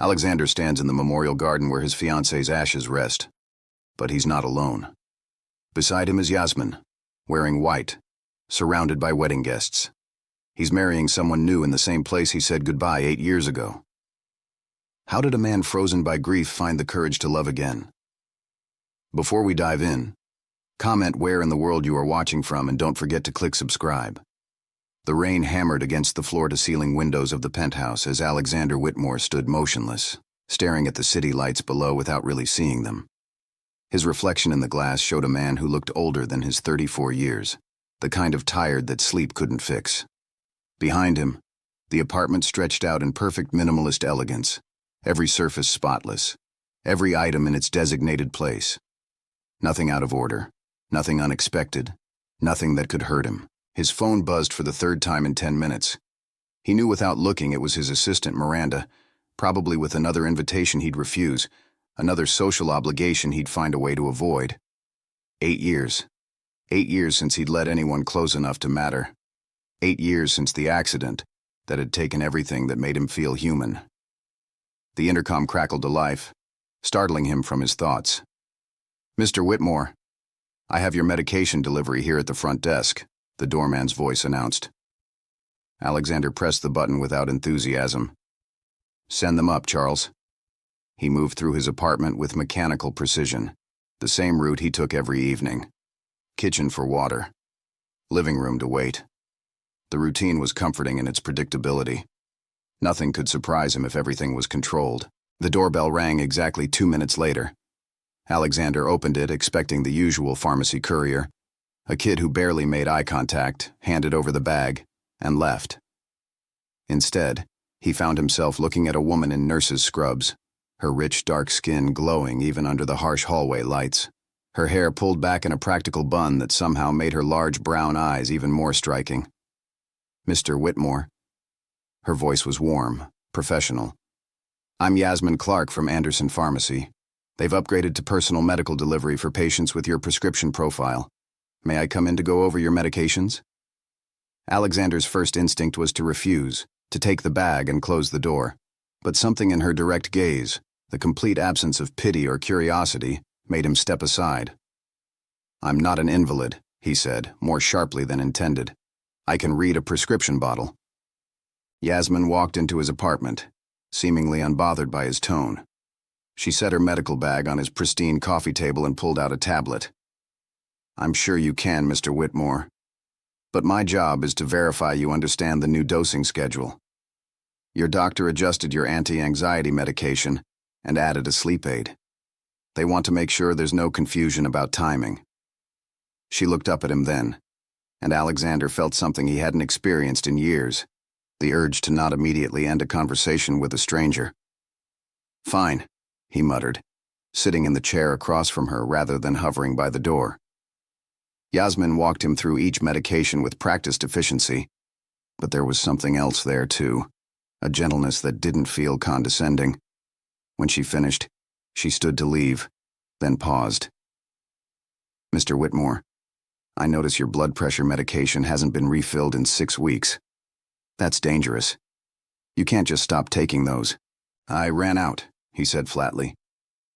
Alexander stands in the memorial garden where his fiancée's ashes rest. But he's not alone. Beside him is Yasmin, wearing white, surrounded by wedding guests. He's marrying someone new in the same place he said goodbye 8 years ago. How did a man frozen by grief find the courage to love again? Before we dive in, comment where in the world you are watching from and don't forget to click subscribe. The rain hammered against the floor-to-ceiling windows of the penthouse as Alexander Whitmore stood motionless, staring at the city lights below without really seeing them. His reflection in the glass showed a man who looked older than his 34 years, the kind of tired that sleep couldn't fix. Behind him, the apartment stretched out in perfect minimalist elegance, every surface spotless, every item in its designated place. Nothing out of order, nothing unexpected, nothing that could hurt him. His phone buzzed for the third time in 10 minutes. He knew without looking it was his assistant Miranda, probably with another invitation he'd refuse, another social obligation he'd find a way to avoid. 8 years. 8 years since he'd let anyone close enough to matter. 8 years since the accident that had taken everything that made him feel human. The intercom crackled to life, startling him from his thoughts. "Mr. Whitmore, I have your medication delivery here at the front desk," the doorman's voice announced. Alexander pressed the button without enthusiasm. "Send them up, Charles." He moved through his apartment with mechanical precision, the same route he took every evening. Kitchen for water. Living room to wait. The routine was comforting in its predictability. Nothing could surprise him if everything was controlled. The doorbell rang exactly 2 minutes later. Alexander opened it, expecting the usual pharmacy courier, a kid who barely made eye contact, handed over the bag, and left. Instead, he found himself looking at a woman in nurse's scrubs, her rich, dark skin glowing even under the harsh hallway lights, her hair pulled back in a practical bun that somehow made her large brown eyes even more striking. "Mr. Whitmore." Her voice was warm, professional. "I'm Yasmin Clark from Anderson Pharmacy. They've upgraded to personal medical delivery for patients with your prescription profile. May I come in to go over your medications?" Alexander's first instinct was to refuse, to take the bag and close the door. But something in her direct gaze, the complete absence of pity or curiosity, made him step aside. "I'm not an invalid," he said, more sharply than intended. "I can read a prescription bottle." Yasmin walked into his apartment, seemingly unbothered by his tone. She set her medical bag on his pristine coffee table and pulled out a tablet. "I'm sure you can, Mr. Whitmore. But my job is to verify you understand the new dosing schedule. Your doctor adjusted your anti-anxiety medication and added a sleep aid. They want to make sure there's no confusion about timing." She looked up at him then, and Alexander felt something he hadn't experienced in years, the urge to not immediately end a conversation with a stranger. "Fine," he muttered, sitting in the chair across from her rather than hovering by the door. Yasmin walked him through each medication with practiced efficiency, but there was something else there too, a gentleness that didn't feel condescending. When she finished, she stood to leave, then paused. "Mr. Whitmore, I notice your blood pressure medication hasn't been refilled in 6 weeks. That's dangerous. You can't just stop taking those." "I ran out," he said flatly.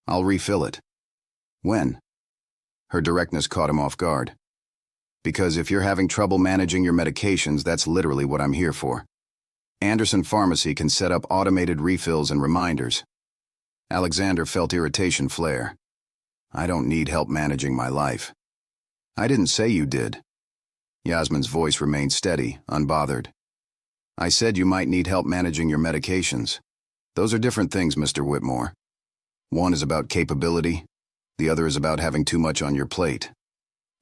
"I'll refill it." "When?" Her directness caught him off guard. "Because if you're having trouble managing your medications, that's literally what I'm here for. Anderson Pharmacy can set up automated refills and reminders." Alexander felt irritation flare. "I don't need help managing my life." "I didn't say you did." Yasmin's voice remained steady, unbothered. "I said you might need help managing your medications. Those are different things, Mr. Whitmore. One is about capability, the other is about having too much on your plate."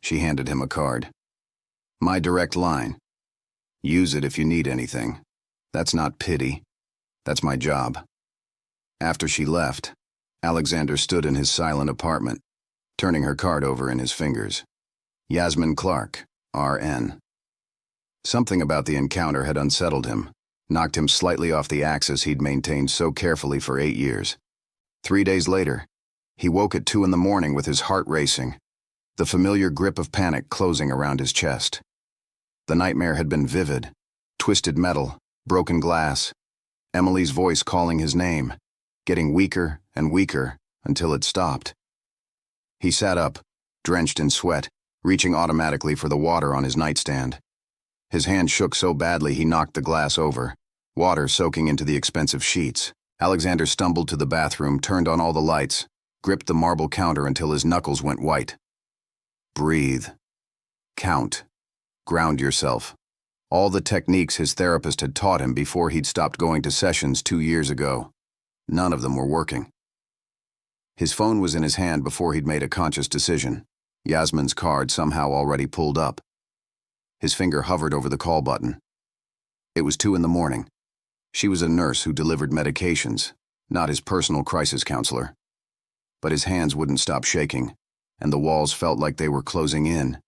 She handed him a card. "My direct line. Use it if you need anything. That's not pity. That's my job." After she left, Alexander stood in his silent apartment, turning her card over in his fingers. Yasmin Clark, RN. Something about the encounter had unsettled him, knocked him slightly off the axis he'd maintained so carefully for 8 years. 3 days later, he woke at 2 in the morning with his heart racing, the familiar grip of panic closing around his chest. The nightmare had been vivid, twisted metal, broken glass, Emily's voice calling his name, getting weaker and weaker until it stopped. He sat up, drenched in sweat, reaching automatically for the water on his nightstand. His hand shook so badly he knocked the glass over, water soaking into the expensive sheets. Alexander stumbled to the bathroom, turned on all the lights, gripped the marble counter until his knuckles went white. Breathe. Count. Ground yourself. All the techniques his therapist had taught him before he'd stopped going to sessions 2 years ago. None of them were working. His phone was in his hand before he'd made a conscious decision. Yasmin's card somehow already pulled up. His finger hovered over the call button. It was 2 a.m. She was a nurse who delivered medications, not his personal crisis counselor. But his hands wouldn't stop shaking, and the walls felt like they were closing in.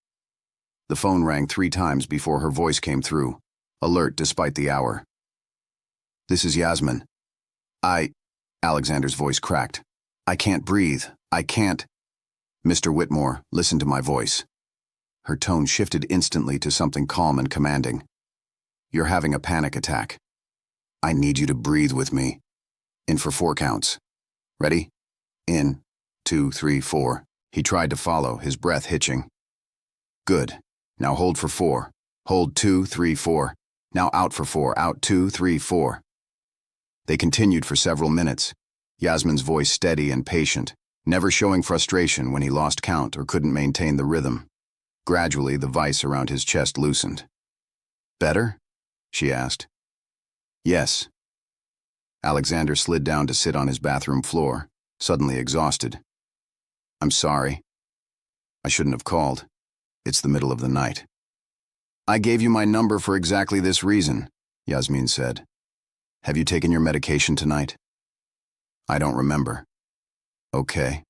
The phone rang 3 times before her voice came through, alert despite the hour. "This is Yasmin. Alexander's voice cracked. "I can't breathe. I can't." "Mr. Whitmore, listen to my voice." Her tone shifted instantly to something calm and commanding. "You're having a panic attack. I need you to breathe with me. In for 4 counts. Ready? In, 2, 3, 4. He tried to follow, his breath hitching. "Good. Now hold for 4. Hold 2, 3, 4. Now out for 4. Out 2, 3, 4. They continued for several minutes, Yasmin's voice steady and patient, never showing frustration when he lost count or couldn't maintain the rhythm. Gradually, the vice around his chest loosened. "Better?" she asked. "Yes." Alexander slid down to sit on his bathroom floor, suddenly exhausted. "I'm sorry. I shouldn't have called. It's the middle of the night." "I gave you my number for exactly this reason," Yasmin said. "Have you taken your medication tonight?" "I don't remember." "Okay.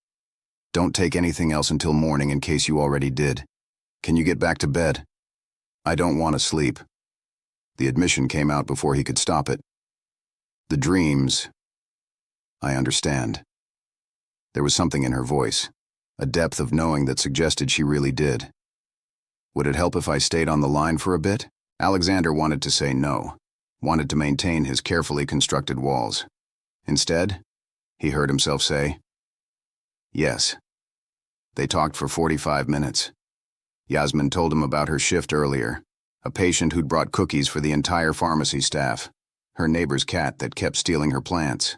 Don't take anything else until morning in case you already did. Can you get back to bed?" "I don't want to sleep." The admission came out before he could stop it. "The dreams. I understand." There was something in her voice, a depth of knowing that suggested she really did. "Would it help if I stayed on the line for a bit?" Alexander wanted to say no, wanted to maintain his carefully constructed walls. Instead, he heard himself say, "Yes." They talked for 45 minutes. Yasmin told him about her shift earlier, a patient who'd brought cookies for the entire pharmacy staff, her neighbor's cat that kept stealing her plants.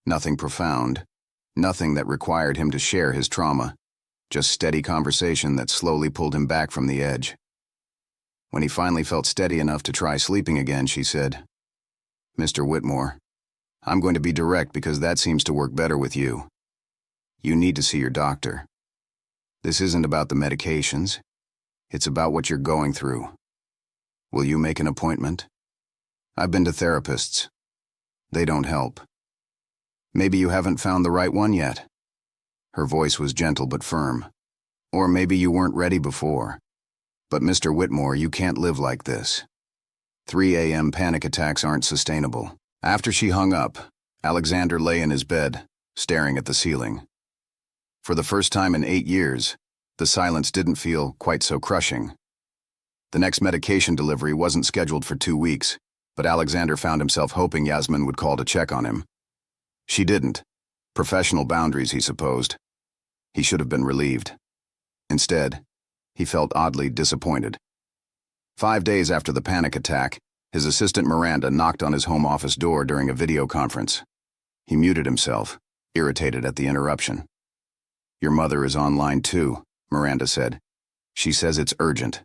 Nothing profound, nothing that required him to share his trauma, just steady conversation that slowly pulled him back from the edge. When he finally felt steady enough to try sleeping again, she said, "Mr. Whitmore, I'm going to be direct because that seems to work better with you. You need to see your doctor. This isn't about the medications. It's about what you're going through. Will you make an appointment? I've been to therapists. They don't help. Maybe you haven't found the right one yet." Her voice was gentle but firm. "Or maybe you weren't ready before. But Mr. Whitmore, you can't live like this. 3 a.m. panic attacks aren't sustainable." After she hung up, Alexander lay in his bed, staring at the ceiling. For the first time in 8 years, the silence didn't feel quite so crushing. The next medication delivery wasn't scheduled for 2 weeks, but Alexander found himself hoping Yasmin would call to check on him. She didn't. Professional boundaries, he supposed. He should have been relieved. Instead, he felt oddly disappointed. 5 days after the panic attack, his assistant Miranda knocked on his home office door during a video conference. He muted himself, irritated at the interruption. "Your mother is online too," Miranda said. "She says it's urgent."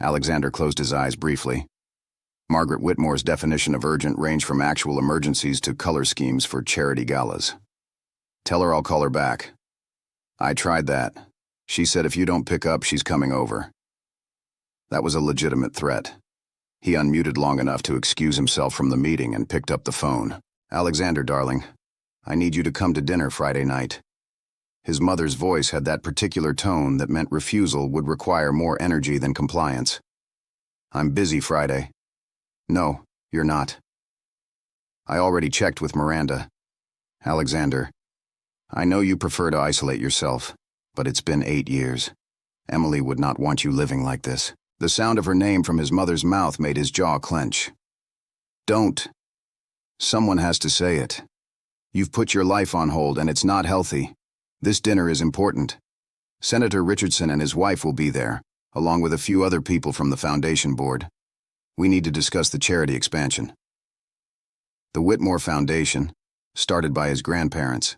Alexander closed his eyes briefly. Margaret Whitmore's definition of urgent ranged from actual emergencies to color schemes for charity galas. "Tell her I'll call her back." "I tried that. She said if you don't pick up, she's coming over." That was a legitimate threat. He unmuted long enough to excuse himself from the meeting and picked up the phone. "Alexander, darling, I need you to come to dinner Friday night." His mother's voice had that particular tone that meant refusal would require more energy than compliance. "I'm busy Friday." "No, you're not." "I already checked with Miranda." "Alexander, I know you prefer to isolate yourself, but it's been 8 years. Emily would not want you living like this." The sound of her name from his mother's mouth made his jaw clench. "Don't. Someone has to say it." You've put your life on hold and it's not healthy. This dinner is important. Senator Richardson and his wife will be there, along with a few other people from the foundation board. We need to discuss the charity expansion. The Whitmore Foundation, started by his grandparents,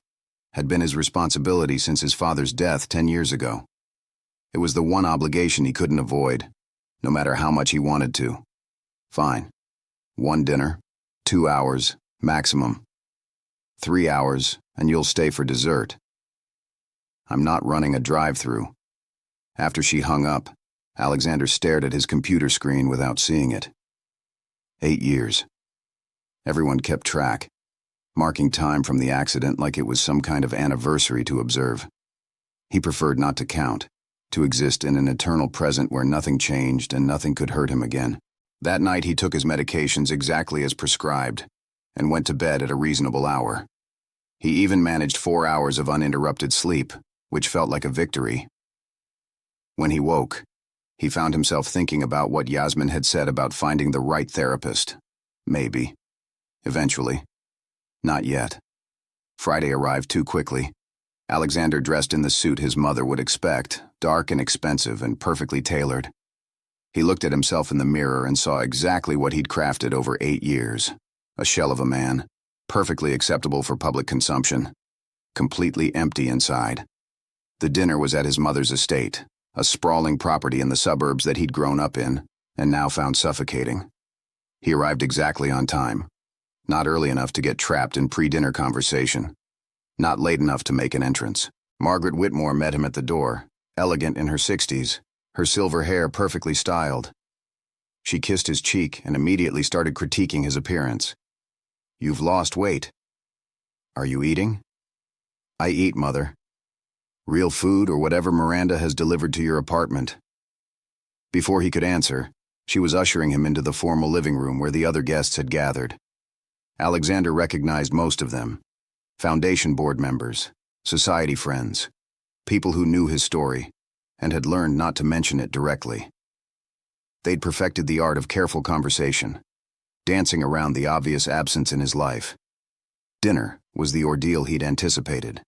had been his responsibility since his father's death 10 years ago. It was the one obligation he couldn't avoid, no matter how much he wanted to. Fine. 1 dinner, 2 hours, maximum. 3 hours, and you'll stay for dessert. I'm not running a drive-through. After she hung up, Alexander stared at his computer screen without seeing it. 8 years. Everyone kept track, marking time from the accident like it was some kind of anniversary to observe. He preferred not to count, to exist in an eternal present where nothing changed and nothing could hurt him again. That night he took his medications exactly as prescribed and went to bed at a reasonable hour. He even managed 4 hours of uninterrupted sleep, which felt like a victory. When he woke, he found himself thinking about what Yasmin had said about finding the right therapist. Maybe. Eventually. Not yet. Friday arrived too quickly. Alexander dressed in the suit his mother would expect, dark and expensive and perfectly tailored. He looked at himself in the mirror and saw exactly what he'd crafted over 8 years. A shell of a man, perfectly acceptable for public consumption, completely empty inside. The dinner was at his mother's estate, a sprawling property in the suburbs that he'd grown up in, and now found suffocating. He arrived exactly on time, not early enough to get trapped in pre-dinner conversation, not late enough to make an entrance. Margaret Whitmore met him at the door, elegant in her 60s, her silver hair perfectly styled. She kissed his cheek and immediately started critiquing his appearance. "You've lost weight. Are you eating?" "I eat, Mother. Real food or whatever Miranda has delivered to your apartment." Before he could answer, she was ushering him into the formal living room where the other guests had gathered. Alexander recognized most of them. Foundation board members, society friends, people who knew his story and had learned not to mention it directly. They'd perfected the art of careful conversation, dancing around the obvious absence in his life. Dinner was the ordeal he'd anticipated.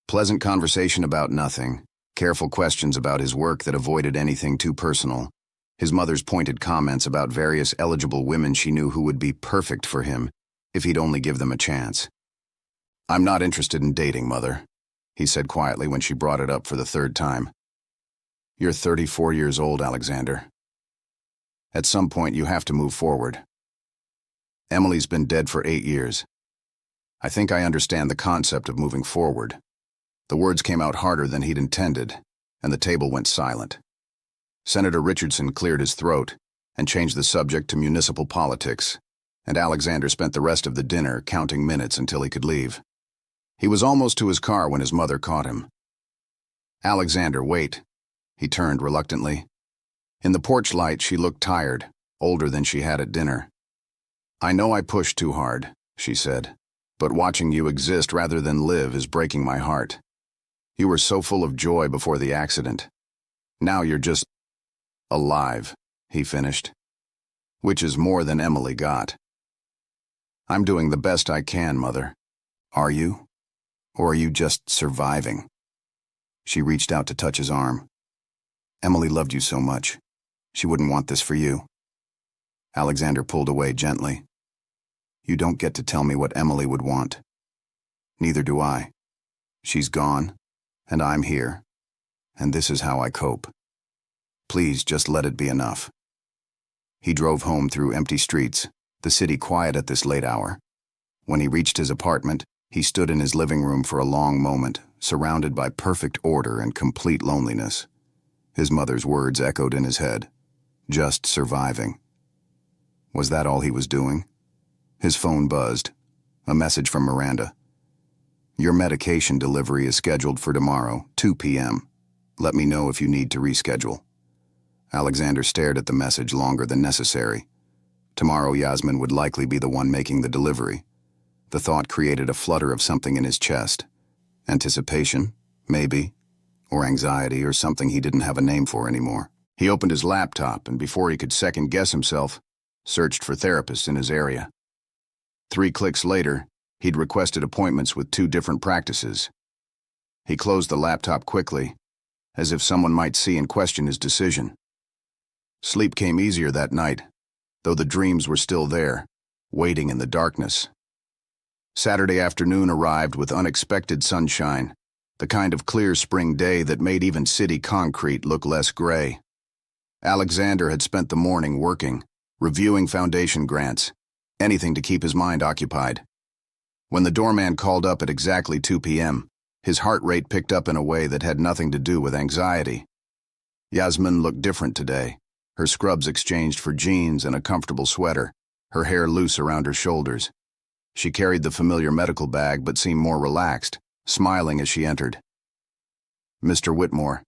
Pleasant conversation about nothing, careful questions about his work that avoided anything too personal, his mother's pointed comments about various eligible women she knew who would be perfect for him if he'd only give them a chance. "I'm not interested in dating, Mother," he said quietly when she brought it up for the 3rd time. "You're 34 years old, Alexander. At some point you have to move forward. Emily's been dead for 8 years. I think I understand the concept of moving forward." The words came out harder than he'd intended, and the table went silent. Senator Richardson cleared his throat and changed the subject to municipal politics, and Alexander spent the rest of the dinner counting minutes until he could leave. He was almost to his car when his mother caught him. "Alexander, wait." He turned reluctantly. In the porch light, she looked tired, older than she had at dinner. "I know I pushed too hard," she said, "but watching you exist rather than live is breaking my heart. You were so full of joy before the accident. Now you're just alive," he finished. "Which is more than Emily got." "I'm doing the best I can, Mother." "Are you? Or are you just surviving?" She reached out to touch his arm. "Emily loved you so much. She wouldn't want this for you." Alexander pulled away gently. "You don't get to tell me what Emily would want. Neither do I. She's gone, and I'm here, and this is how I cope. Please just let it be enough." He drove home through empty streets, the city quiet at this late hour. When he reached his apartment, he stood in his living room for a long moment, surrounded by perfect order and complete loneliness. His mother's words echoed in his head. Just surviving. Was that all he was doing? His phone buzzed. A message from Miranda. "Your medication delivery is scheduled for tomorrow, 2 p.m. Let me know if you need to reschedule." Alexander stared at the message longer than necessary. Tomorrow Yasmin would likely be the one making the delivery. The thought created a flutter of something in his chest. Anticipation, maybe, or anxiety, or something he didn't have a name for anymore. He opened his laptop and before he could second-guess himself, searched for therapists in his area. 3 clicks later, He'd requested appointments with 2 different practices. He closed the laptop quickly, as if someone might see and question his decision. Sleep came easier that night, though the dreams were still there, waiting in the darkness. Saturday afternoon arrived with unexpected sunshine, the kind of clear spring day that made even city concrete look less gray. Alexander had spent the morning working, reviewing foundation grants, anything to keep his mind occupied. When the doorman called up at exactly 2 p.m., his heart rate picked up in a way that had nothing to do with anxiety. Yasmin looked different today, her scrubs exchanged for jeans and a comfortable sweater, her hair loose around her shoulders. She carried the familiar medical bag but seemed more relaxed, smiling as she entered. "Mr. Whitmore,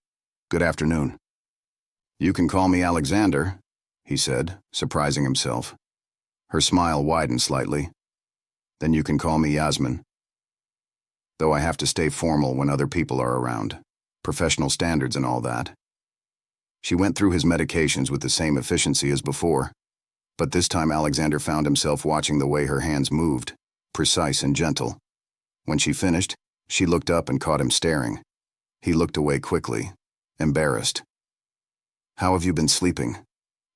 good afternoon." "You can call me Alexander," he said, surprising himself. Her smile widened slightly. "Then you can call me Yasmin. Though I have to stay formal when other people are around. Professional standards and all that." She went through his medications with the same efficiency as before, but this time Alexander found himself watching the way her hands moved, precise and gentle. When she finished, she looked up and caught him staring. He looked away quickly, embarrassed. "How have you been sleeping?"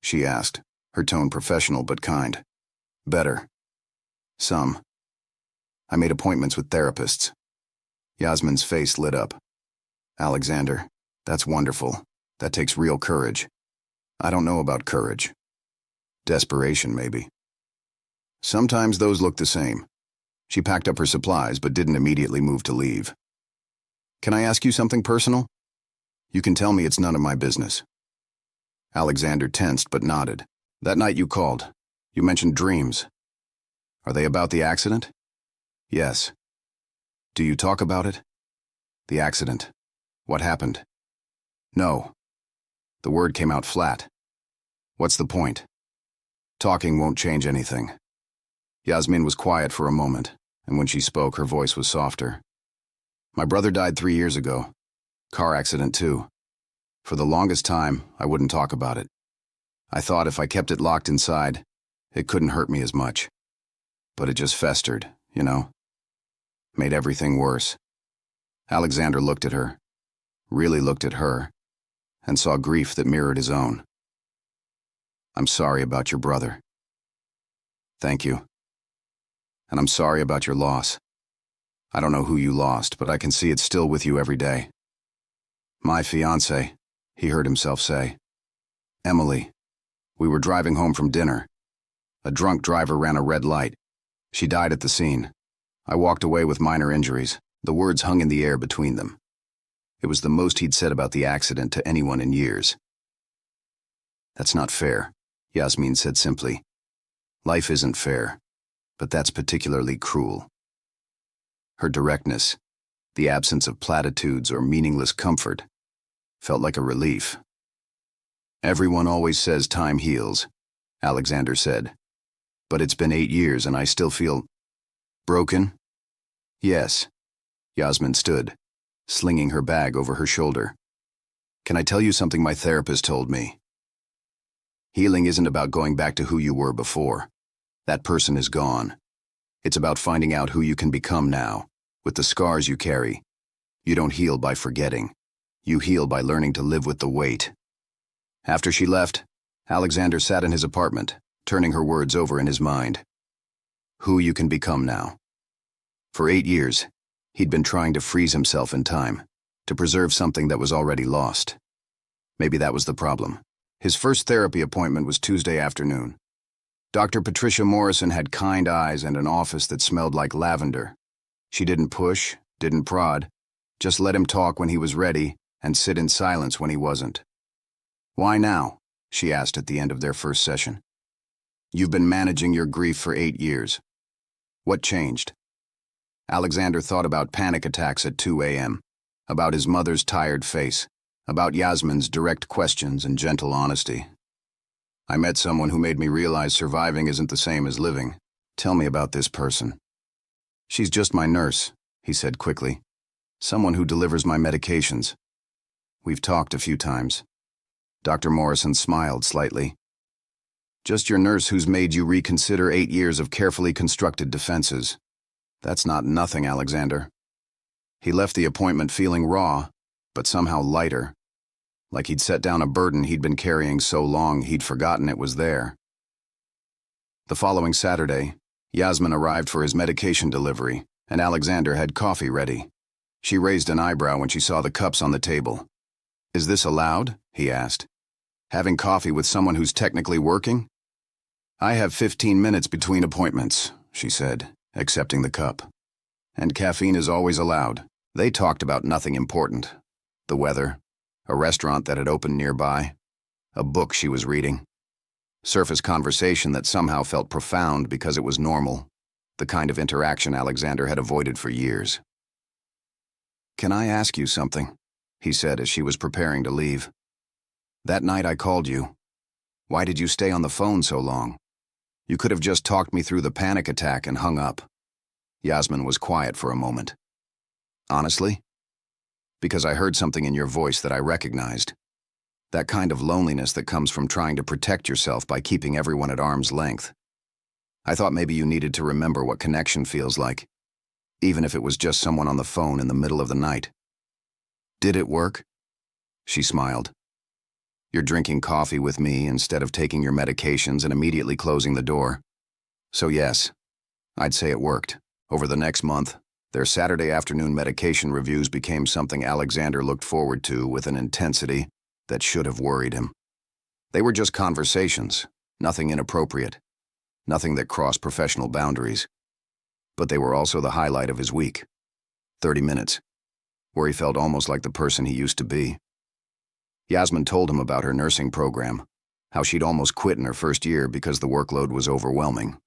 she asked, her tone professional but kind. "Better. Some. I made appointments with therapists." Yasmin's face lit up. "Alexander, that's wonderful. That takes real courage." "I don't know about courage. Desperation, maybe." "Sometimes those look the same." She packed up her supplies but didn't immediately move to leave. "Can I ask you something personal?" "You can tell me, it's none of my business." Alexander tensed but nodded. "That night you called. You mentioned dreams. Are they about the accident?" "Yes." "Do you talk about it?" "The accident. What happened?" "No." The word came out flat. "What's the point?" "Talking won't change anything." Yasmin was quiet for a moment, and when she spoke, her voice was softer. "My brother died 3 years ago. Car accident, too. For the longest time, I wouldn't talk about it. I thought if I kept it locked inside, it couldn't hurt me as much. But it just festered, you know? Made everything worse." Alexander looked at her, really looked at her, and saw grief that mirrored his own. "I'm sorry about your brother." "Thank you. And I'm sorry about your loss. I don't know who you lost, but I can see it's still with you every day." "My fiancée," he heard himself say. "Emily. We were driving home from dinner. A drunk driver ran a red light. She died at the scene. I walked away with minor injuries." The words hung in the air between them. It was the most he'd said about the accident to anyone in years. "That's not fair," Yasmin said simply. "Life isn't fair, but that's particularly cruel." Her directness, the absence of platitudes or meaningless comfort, felt like a relief. "Everyone always says time heals," Alexander said. "But it's been 8 years and I still feel broken." "Yes." Yasmin stood, slinging her bag over her shoulder. "Can I tell you something my therapist told me? Healing isn't about going back to who you were before. That person is gone. It's about finding out who you can become now, with the scars you carry. You don't heal by forgetting. You heal by learning to live with the weight." After she left, Alexander sat in his apartment, turning her words over in his mind. Who you can become now. For 8 years, he'd been trying to freeze himself in time, to preserve something that was already lost. Maybe that was the problem. His first therapy appointment was Tuesday afternoon. Dr. Patricia Morrison had kind eyes and an office that smelled like lavender. She didn't push, didn't prod, just let him talk when he was ready and sit in silence when he wasn't. "Why now?" she asked at the end of their first session. "You've been managing your grief for 8 years. What changed?" Alexander thought about panic attacks at 2 a.m., about his mother's tired face, about Yasmin's direct questions and gentle honesty. "I met someone who made me realize surviving isn't the same as living. Tell me about this person." "She's just my nurse," he said quickly. "Someone who delivers my medications. We've talked a few times." Dr. Morrison smiled slightly. "Just your nurse who's made you reconsider 8 years of carefully constructed defenses. That's not nothing, Alexander. He left the appointment feeling raw, but somehow lighter, like he'd set down a burden he'd been carrying so long he'd forgotten it was there. The following Saturday, Yasmin arrived for his medication delivery, and Alexander had coffee ready. She raised an eyebrow when she saw the cups on the table. "Is this allowed?" he asked. "Having coffee with someone who's technically working?" "I have 15 minutes between appointments," she said, accepting the cup. "And caffeine is always allowed." They talked about nothing important. The weather, a restaurant that had opened nearby, a book she was reading. Surface conversation that somehow felt profound because it was normal, the kind of interaction Alexander had avoided for years. "Can I ask you something?" he said as she was preparing to leave. "That night I called you. Why did you stay on the phone so long? You could have just talked me through the panic attack and hung up." Yasmin was quiet for a moment. "Honestly? Because I heard something in your voice that I recognized. That kind of loneliness that comes from trying to protect yourself by keeping everyone at arm's length. I thought maybe you needed to remember what connection feels like, even if it was just someone on the phone in the middle of the night." "Did it work?" She smiled. "You're drinking coffee with me instead of taking your medications and immediately closing the door. So yes, I'd say it worked." Over the next month, their Saturday afternoon medication reviews became something Alexander looked forward to with an intensity that should have worried him. They were just conversations, nothing inappropriate, nothing that crossed professional boundaries. But they were also the highlight of his week. 30 minutes, where he felt almost like the person he used to be. Yasmin told him about her nursing program, how she'd almost quit in her first year because the workload was overwhelming.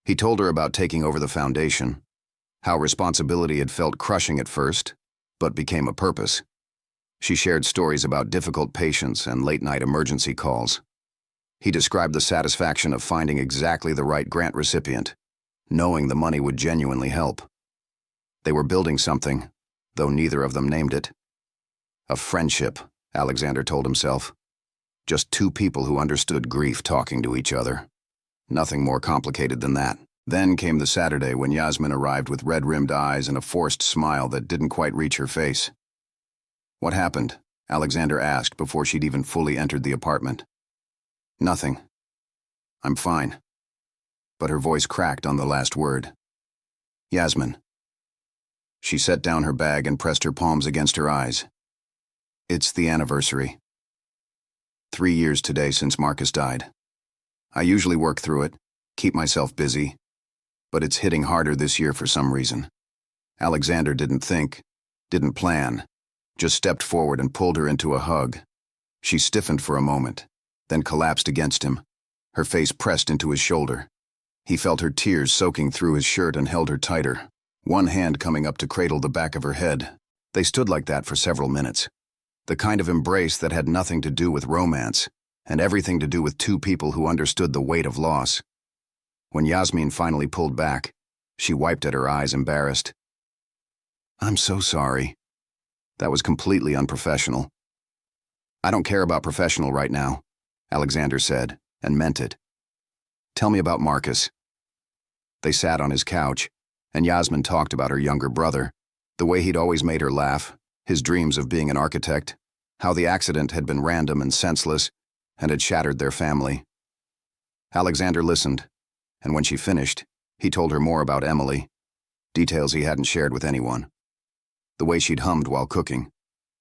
He told her about taking over the foundation, how responsibility had felt crushing at first, but became a purpose. She shared stories about difficult patients and late-night emergency calls. He described the satisfaction of finding exactly the right grant recipient, knowing the money would genuinely help. They were building something, though neither of them named it. A friendship, Alexander told himself. Just two people who understood grief talking to each other. Nothing more complicated than that. Then came the Saturday when Yasmin arrived with red-rimmed eyes and a forced smile that didn't quite reach her face. "What happened?" Alexander asked before she'd even fully entered the apartment. "Nothing. I'm fine." But her voice cracked on the last word. "Yasmin." She set down her bag and pressed her palms against her eyes. "It's the anniversary. 3 years today since Marcus died. I usually work through it, keep myself busy, but it's hitting harder this year for some reason." Alexander didn't think, didn't plan, just stepped forward and pulled her into a hug. She stiffened for a moment, then collapsed against him, her face pressed into his shoulder. He felt her tears soaking through his shirt and held her tighter, one hand coming up to cradle the back of her head. They stood like that for several minutes. The kind of embrace that had nothing to do with romance, and everything to do with two people who understood the weight of loss. When Yasmin finally pulled back, she wiped at her eyes, embarrassed. "I'm so sorry." That was completely unprofessional. "I don't care about professional right now," Alexander said, and meant it. "Tell me about Marcus." They sat on his couch, and Yasmin talked about her younger brother, the way he'd always made her laugh, his dreams of being an architect, how the accident had been random and senseless, and had shattered their family. Alexander listened, and when she finished, he told her more about Emily, details he hadn't shared with anyone. The way she'd hummed while cooking,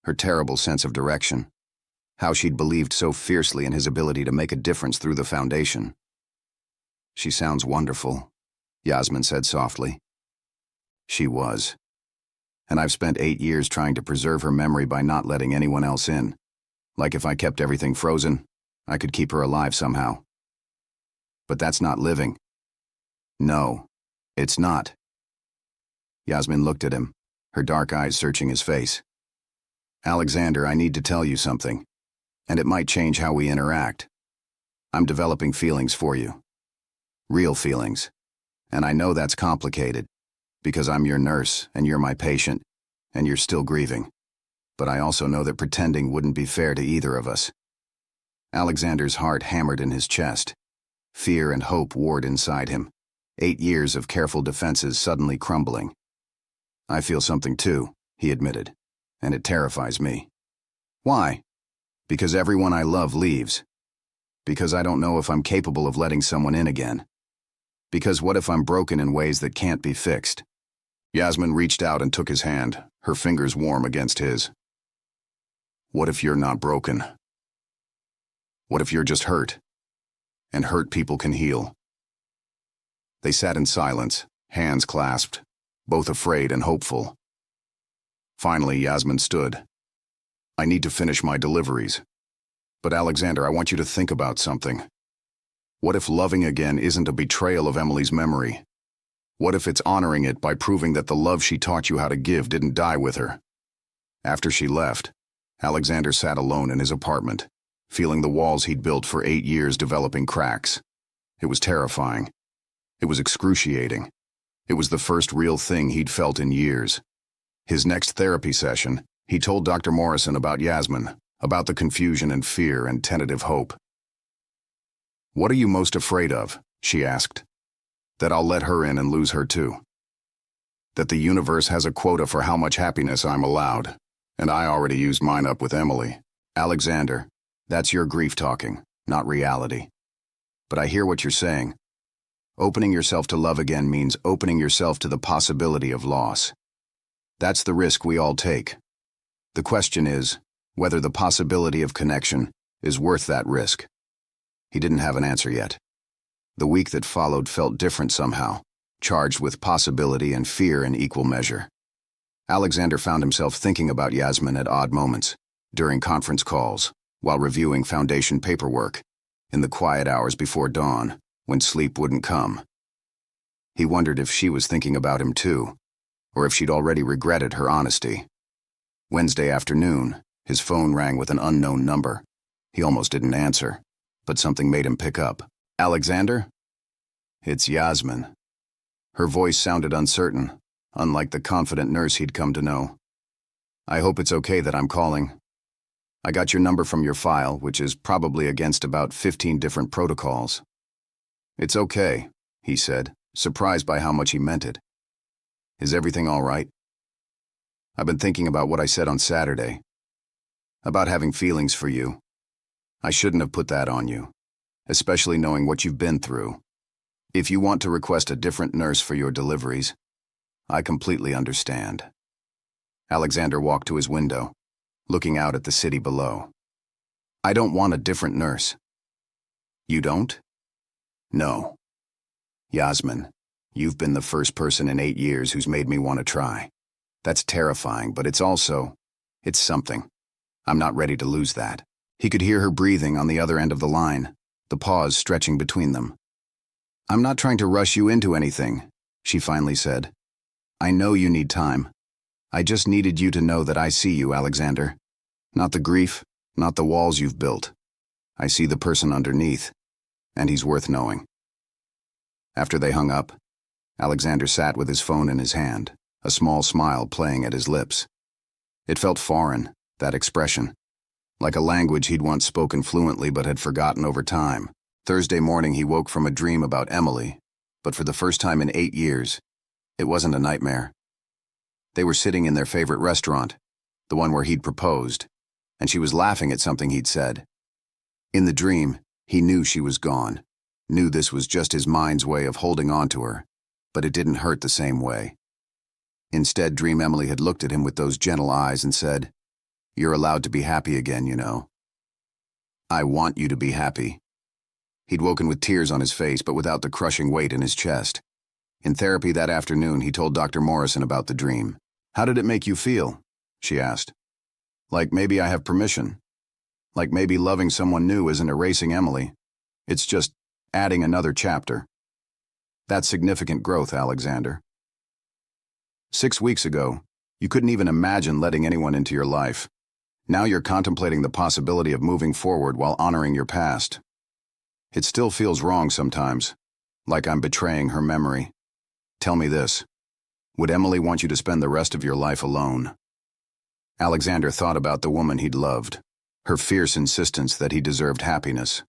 her terrible sense of direction, how she'd believed so fiercely in his ability to make a difference through the foundation. "She sounds wonderful," Yasmin said softly. She was. And I've spent 8 years trying to preserve her memory by not letting anyone else in. Like if I kept everything frozen, I could keep her alive somehow. But that's not living. No, it's not. Yasmin looked at him, her dark eyes searching his face. "Alexander, I need to tell you something, and it might change how we interact. I'm developing feelings for you. Real feelings. And I know that's complicated, because I'm your nurse and you're my patient, and you're still grieving. But I also know that pretending wouldn't be fair to either of us." Alexander's heart hammered in his chest. Fear and hope warred inside him. 8 years of careful defenses suddenly crumbling. I feel something too, he admitted, and it terrifies me. Why? Because everyone I love leaves. Because I don't know if I'm capable of letting someone in again. Because what if I'm broken in ways that can't be fixed? Yasmin reached out and took his hand, her fingers warm against his. What if you're not broken? What if you're just hurt? And hurt people can heal. They sat in silence, hands clasped, both afraid and hopeful. Finally, Yasmin stood. I need to finish my deliveries. But Alexander, I want you to think about something. What if loving again isn't a betrayal of Emily's memory? What if it's honoring it by proving that the love she taught you how to give didn't die with her? After she left, Alexander sat alone in his apartment, feeling the walls he'd built for 8 years developing cracks. It was terrifying. It was excruciating. It was the first real thing he'd felt in years. His next therapy session, he told Dr. Morrison about Yasmin, about the confusion and fear and tentative hope. What are you most afraid of? She asked. That I'll let her in and lose her too. That the universe has a quota for how much happiness I'm allowed, and I already used mine up with Emily. Alexander, that's your grief talking, not reality. But I hear what you're saying. Opening yourself to love again means opening yourself to the possibility of loss. That's the risk we all take. The question is whether the possibility of connection is worth that risk. He didn't have an answer yet. The week that followed felt different somehow, charged with possibility and fear in equal measure. Alexander found himself thinking about Yasmin at odd moments, during conference calls, while reviewing foundation paperwork, in the quiet hours before dawn, when sleep wouldn't come. He wondered if she was thinking about him too, or if she'd already regretted her honesty. Wednesday afternoon, his phone rang with an unknown number. He almost didn't answer, but something made him pick up. Alexander? It's Yasmin. Her voice sounded uncertain, unlike the confident nurse he'd come to know. I hope it's okay that I'm calling. I got your number from your file, which is probably against about 15 different protocols. It's okay, he said, surprised by how much he meant it. Is everything all right? I've been thinking about what I said on Saturday. About having feelings for you. I shouldn't have put that on you, especially knowing what you've been through. If you want to request a different nurse for your deliveries, I completely understand. Alexander walked to his window, looking out at the city below. I don't want a different nurse. You don't? No. Yasmin, you've been the first person in 8 years who's made me want to try. That's terrifying, but it's something. I'm not ready to lose that. He could hear her breathing on the other end of the line, the pause stretching between them. I'm not trying to rush you into anything, she finally said. I know you need time. I just needed you to know that I see you, Alexander. Not the grief, not the walls you've built. I see the person underneath, and he's worth knowing. After they hung up, Alexander sat with his phone in his hand, a small smile playing at his lips. It felt foreign, that expression, like a language he'd once spoken fluently but had forgotten over time. Thursday morning he woke from a dream about Emily, but for the first time in 8 years, it wasn't a nightmare. They were sitting in their favorite restaurant, the one where he'd proposed, and she was laughing at something he'd said. In the dream, he knew she was gone, knew this was just his mind's way of holding on to her, but it didn't hurt the same way. Instead, Dream Emily had looked at him with those gentle eyes and said, You're allowed to be happy again, you know. I want you to be happy. He'd woken with tears on his face, but without the crushing weight in his chest. In therapy that afternoon, he told Dr. Morrison about the dream. How did it make you feel? She asked. Like maybe I have permission. Like maybe loving someone new isn't erasing Emily. It's just adding another chapter. That's significant growth, Alexander. 6 weeks ago, you couldn't even imagine letting anyone into your life. Now you're contemplating the possibility of moving forward while honoring your past. It still feels wrong sometimes, like I'm betraying her memory. Tell me this. Would Emily want you to spend the rest of your life alone? Alexander thought about the woman he'd loved, her fierce insistence that he deserved happiness,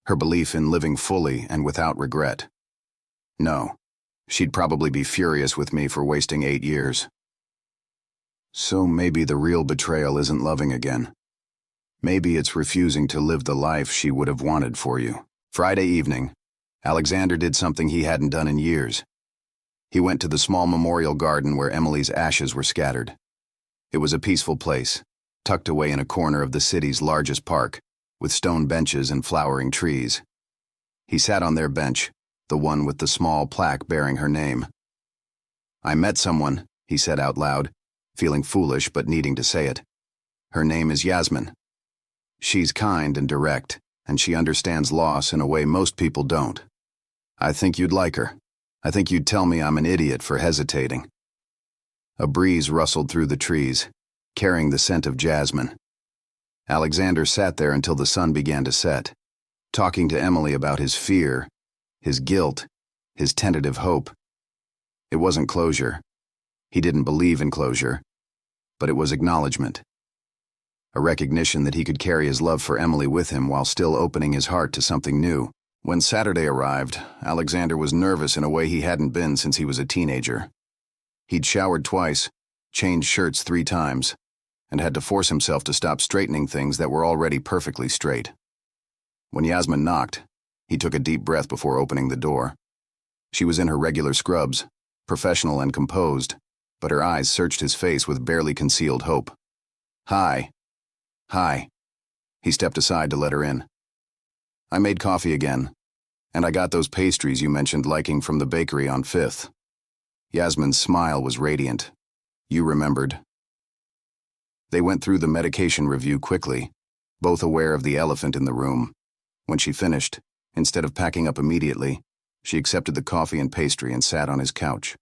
her belief in living fully and without regret. No, She'd probably be furious with me for wasting 8 years. So maybe the real betrayal isn't loving again. Maybe it's refusing to live the life she would have wanted for you. Friday evening, Alexander did something he hadn't done in years. He went to the small memorial garden where Emily's ashes were scattered. It was a peaceful place, tucked away in a corner of the city's largest park, with stone benches and flowering trees. He sat on their bench, the one with the small plaque bearing her name. "I met someone," he said out loud, feeling foolish but needing to say it. "Her name is Yasmin. She's kind and direct, and she understands loss in a way most people don't. I think you'd like her. I think you'd tell me I'm an idiot for hesitating." A breeze rustled through the trees, carrying the scent of jasmine. Alexander sat there until the sun began to set, talking to Emily about his fear, his guilt, his tentative hope. It wasn't closure. He didn't believe in closure, but it was acknowledgement. A recognition that he could carry his love for Emily with him while still opening his heart to something new. When Saturday arrived, Alexander was nervous in a way he hadn't been since he was a teenager. He'd showered twice, changed shirts 3 times, and had to force himself to stop straightening things that were already perfectly straight. When Yasmin knocked, he took a deep breath before opening the door. She was in her regular scrubs, professional and composed, but her eyes searched his face with barely concealed hope. "Hi." "Hi." He stepped aside to let her in. "I made coffee again, and I got those pastries you mentioned liking from the bakery on 5th. Yasmin's smile was radiant. "You remembered." They went through the medication review quickly, both aware of the elephant in the room. When she finished, instead of packing up immediately, she accepted the coffee and pastry and sat on his couch.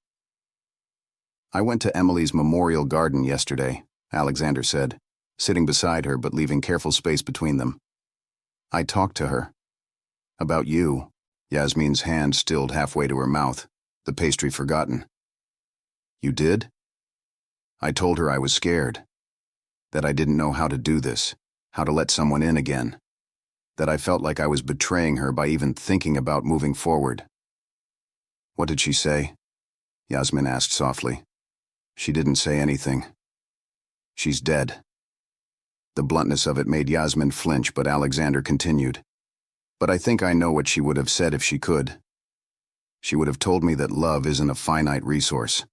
"I went to Emily's memorial garden yesterday," Alexander said, sitting beside her but leaving careful space between them. "I talked to her. About you." Yasmin's hand stilled halfway to her mouth, the pastry forgotten. "You did?" "I told her I was scared. That I didn't know how to do this, how to let someone in again. That I felt like I was betraying her by even thinking about moving forward." "What did she say?" Yasmin asked softly. "She didn't say anything. She's dead." The bluntness of it made Yasmin flinch, but Alexander continued. "But I think I know what she would have said if she could. She would have told me that love isn't a finite resource,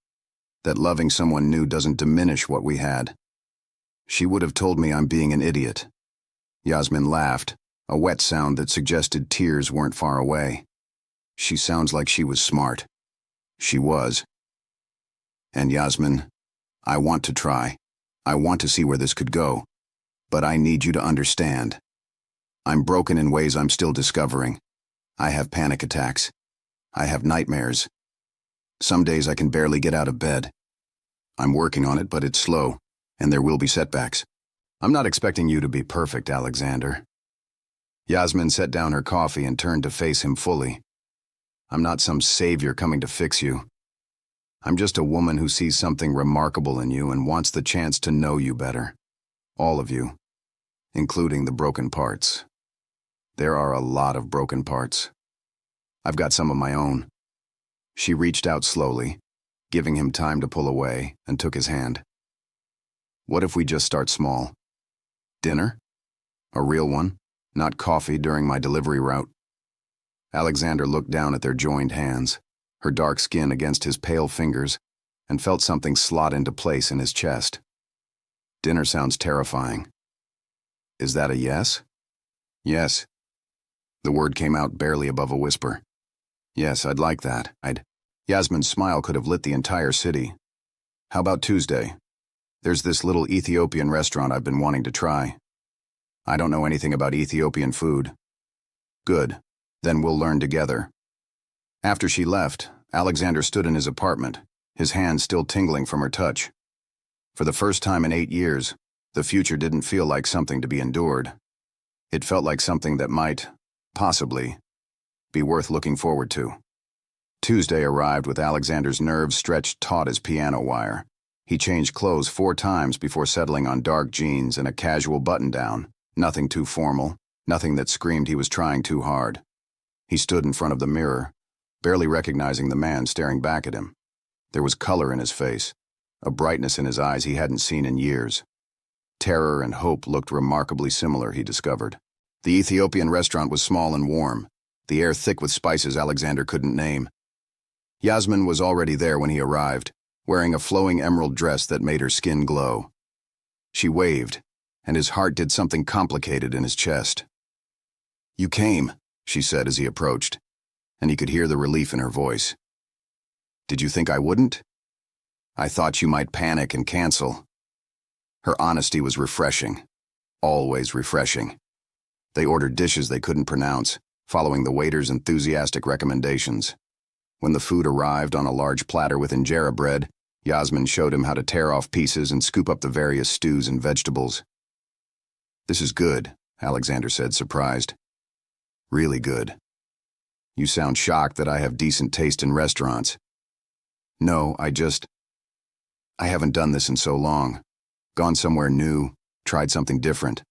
that loving someone new doesn't diminish what we had. She would have told me I'm being an idiot." Yasmin laughed, a wet sound that suggested tears weren't far away. "She sounds like she was smart." She was. "And Yasmin, I want to try. I want to see where this could go. But I need you to understand. I'm broken in ways I'm still discovering. I have panic attacks. I have nightmares. Some days I can barely get out of bed. I'm working on it, but it's slow, and there will be setbacks. I'm not expecting you to be perfect, Alexander." Yasmin set down her coffee and turned to face him fully. "I'm not some savior coming to fix you. I'm just a woman who sees something remarkable in you and wants the chance to know you better. All of you, including the broken parts. There are a lot of broken parts. I've got some of my own." She reached out slowly, giving him time to pull away, and took his hand. "What if we just start small? Dinner? A real one, not coffee during my delivery route." Alexander looked down at their joined hands, her dark skin against his pale fingers, and felt something slot into place in his chest. "Dinner sounds terrifying. Is that a yes?" "Yes." The word came out barely above a whisper. "Yes, I'd like that. Yasmin's smile could have lit the entire city. "How about Tuesday? There's this little Ethiopian restaurant I've been wanting to try. I don't know anything about Ethiopian food." "Good. Then we'll learn together." After she left, Alexander stood in his apartment, his hands still tingling from her touch. For the first time in 8 years, the future didn't feel like something to be endured. It felt like something that might, possibly, be worth looking forward to. Tuesday arrived with Alexander's nerves stretched taut as piano wire. He changed clothes 4 times before settling on dark jeans and a casual button-down, nothing too formal, nothing that screamed he was trying too hard. He stood in front of the mirror, barely recognizing the man staring back at him. There was color in his face, a brightness in his eyes he hadn't seen in years. Terror and hope looked remarkably similar, he discovered. The Ethiopian restaurant was small and warm, the air thick with spices Alexander couldn't name. Yasmin was already there when he arrived, wearing a flowing emerald dress that made her skin glow. She waved, and his heart did something complicated in his chest. "You came," she said as he approached, and he could hear the relief in her voice. "Did you think I wouldn't? I thought you might panic and cancel." Her honesty was refreshing, always refreshing. They ordered dishes they couldn't pronounce, following the waiter's enthusiastic recommendations. When the food arrived on a large platter with injera bread, Yasmin showed him how to tear off pieces and scoop up the various stews and vegetables. "This is good," Alexander said, surprised. "Really good. You sound shocked that I have decent taste in restaurants." "No, I haven't done this in so long. Gone somewhere new, tried something different.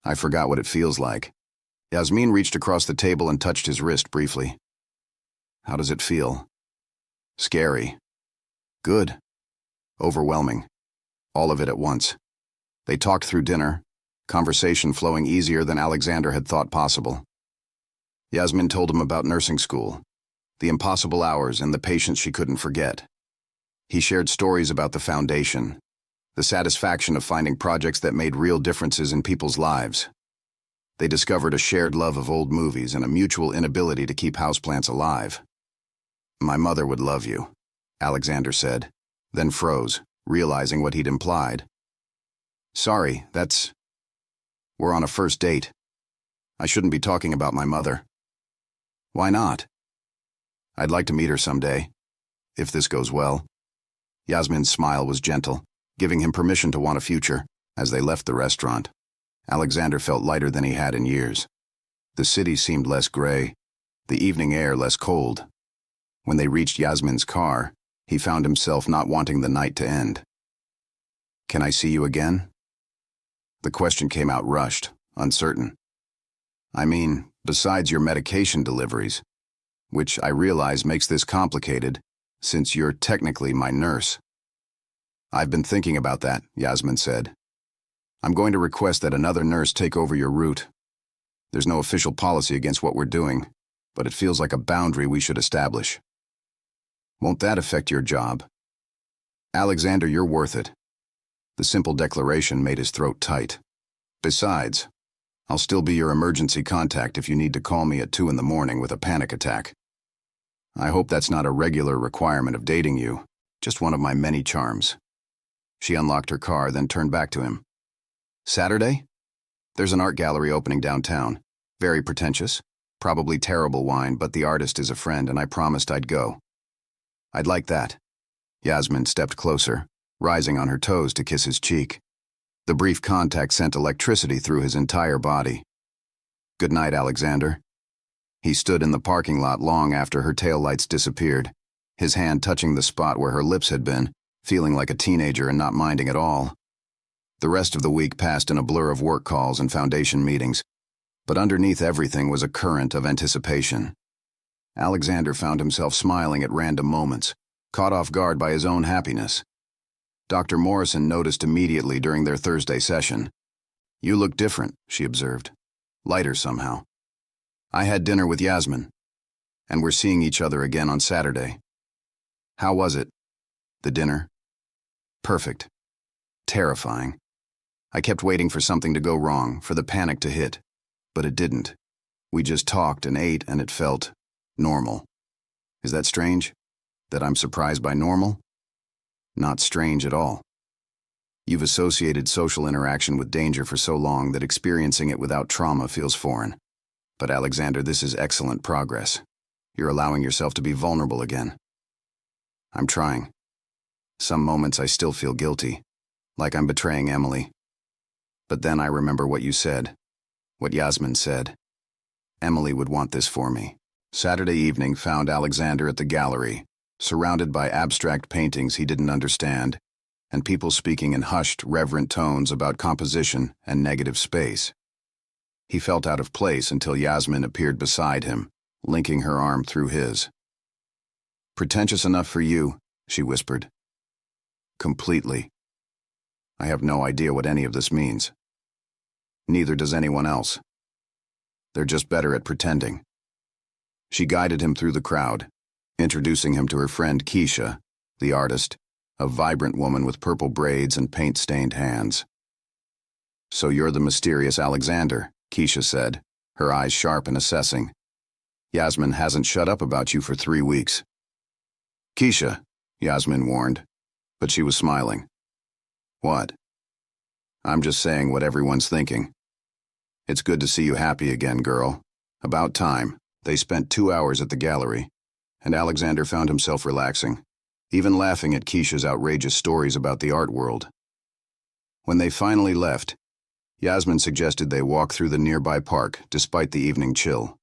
I forgot what it feels like." Yasmin reached across the table and touched his wrist briefly. "How does it feel?" "Scary. Good. Overwhelming. All of it at once." They talked through dinner, conversation flowing easier than Alexander had thought possible. Yasmin told him about nursing school, the impossible hours and the patients she couldn't forget. He shared stories about the foundation, the satisfaction of finding projects that made real differences in people's lives. They discovered a shared love of old movies and a mutual inability to keep houseplants alive. "My mother would love you," Alexander said, then froze, realizing what he'd implied. "Sorry, we're on a first date. I shouldn't be talking about my mother." "Why not?" "I'd like to meet her someday, if this goes well." Yasmin's smile was gentle, giving him permission to want a future. As they left the restaurant, Alexander felt lighter than he had in years. The city seemed less gray, the evening air less cold. When they reached Yasmin's car, he found himself not wanting the night to end. "Can I see you again?" The question came out rushed, uncertain. "I mean, besides your medication deliveries, which I realize makes this complicated, since you're technically my nurse." "I've been thinking about that," Yasmin said. "I'm going to request that another nurse take over your route. There's no official policy against what we're doing, but it feels like a boundary we should establish." "Won't that affect your job?" "Alexander, you're worth it." The simple declaration made his throat tight. "Besides, I'll still be your emergency contact if you need to call me at 2 in the morning with a panic attack. I hope that's not a regular requirement of dating you, just one of my many charms." She unlocked her car, then turned back to him. "Saturday? There's an art gallery opening downtown. Very pretentious, probably terrible wine, but the artist is a friend and I promised I'd go." "I'd like that." Yasmin stepped closer, rising on her toes to kiss his cheek. The brief contact sent electricity through his entire body. "Good night, Alexander." He stood in the parking lot long after her taillights disappeared, his hand touching the spot where her lips had been, feeling like a teenager and not minding at all. The rest of the week passed in a blur of work calls and foundation meetings, but underneath everything was a current of anticipation. Alexander found himself smiling at random moments, caught off guard by his own happiness. Dr. Morrison noticed immediately during their Thursday session. "You look different," she observed. "Lighter somehow." "I had dinner with Yasmin, and we're seeing each other again on Saturday." "How was it?" "The dinner?" "Perfect. Terrifying. I kept waiting for something to go wrong, for the panic to hit, but it didn't. We just talked and ate, and it felt normal. Is that strange? That I'm surprised by normal? Not strange at all. You've associated social interaction with danger for so long that experiencing it without trauma feels foreign. But Alexander, this is excellent progress. You're allowing yourself to be vulnerable again." "I'm trying. Some moments I still feel guilty, like I'm betraying Emily. But then I remember what you said, what Yasmin said. Emily would want this for me." Saturday evening found Alexander at the gallery, surrounded by abstract paintings he didn't understand, and people speaking in hushed, reverent tones about composition and negative space. He felt out of place until Yasmin appeared beside him, linking her arm through his. Pretentious enough for you, she whispered. Completely. I have no idea what any of this means. Neither does anyone else. They're just better at pretending. She guided him through the crowd, introducing him to her friend Keisha, the artist, a vibrant woman with purple braids and paint-stained hands. So you're the mysterious Alexander, Keisha said, her eyes sharp and assessing. Yasmin hasn't shut up about you for 3 weeks. Keisha, Yasmin warned, but she was smiling. What? I'm just saying what everyone's thinking. It's good to see you happy again, girl. About time. They spent 2 hours at the gallery, and Alexander found himself relaxing, even laughing at Keisha's outrageous stories about the art world. When they finally left, Yasmin suggested they walk through the nearby park despite the evening chill.